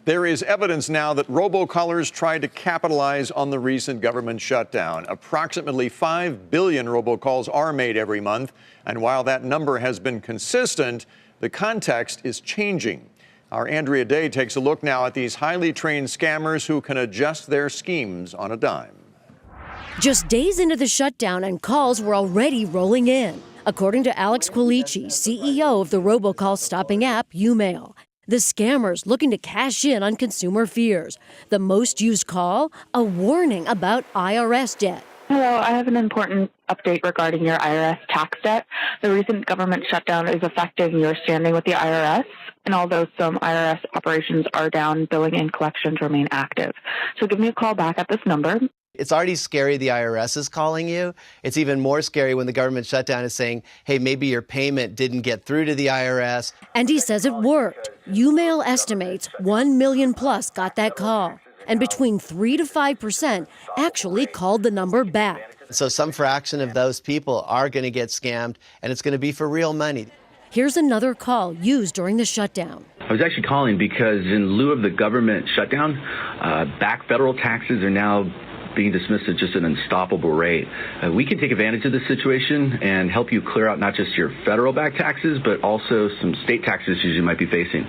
There is evidence now that robocallers tried to capitalize on the recent government shutdown. Approximately 5 billion robocalls are made every month. And while that number has been consistent, the context is changing. Our Andrea Day takes a look now at these highly trained scammers who can adjust their schemes on a dime. Just days into the shutdown and calls were already rolling in, according to Alex Quilici, CEO of the robocall stopping app Umail. The scammers looking to cash in on consumer fears. The most used call, a warning about IRS debt. Hello, I have an important update regarding your IRS tax debt. The recent government shutdown is affecting your standing with the IRS, and although some IRS operations are down, billing and collections remain active. So give me a call back at this number. It's already scary the IRS is calling you. It's even more scary when the government shutdown is saying, hey, maybe your payment didn't get through to the IRS. And he says it worked. Umail estimates 1 million plus got that call, and between 3 to 5% actually called the number back. So some fraction of those people are going to get scammed, and it's going to be for real money. Here's another call used during the shutdown. I was actually calling because in lieu of the government shutdown, back federal taxes are now being dismissed at just an unstoppable rate. We can take advantage of this situation and help you clear out not just your federal back taxes, but also some state tax issues you might be facing.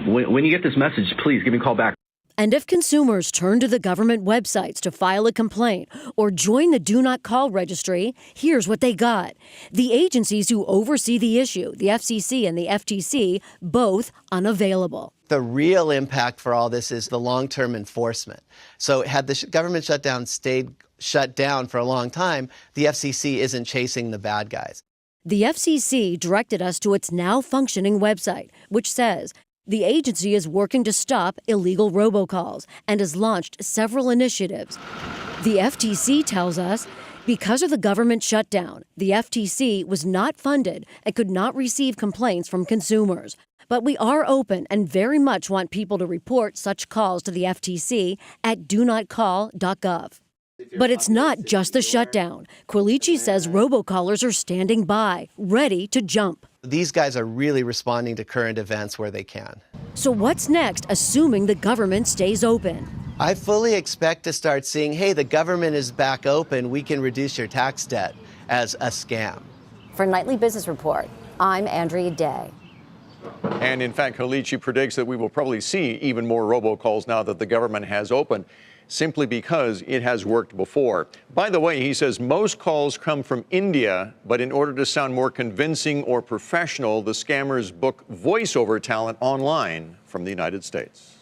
When you get this message, please give me a call back. And if consumers turn to the government websites to file a complaint or join the Do Not Call registry, here's what they got. The agencies who oversee the issue, the FCC and the FTC, both unavailable. The real impact for all this is the long-term enforcement. So had the government shutdown stayed shut down for a long time, the FCC isn't chasing the bad guys. The FCC directed us to its now functioning website, which says the agency is working to stop illegal robocalls and has launched several initiatives. The FTC tells us because of the government shutdown, the FTC was not funded and could not receive complaints from consumers. But we are open and very much want people to report such calls to the FTC at donotcall.gov. But it's not just the shutdown. Quilici says robocallers are standing by, ready to jump. These guys are really responding to current events where they can. So what's next, assuming the government stays open? I fully expect to start seeing, hey, the government is back open, we can reduce your tax debt as a scam. For Nightly Business Report, I'm Andrea Day. And in fact, Quilici predicts that we will probably see even more robocalls now that the government has opened, simply because it has worked before. By the way, he says most calls come from India, but in order to sound more convincing or professional, the scammers book voiceover talent online from the United States.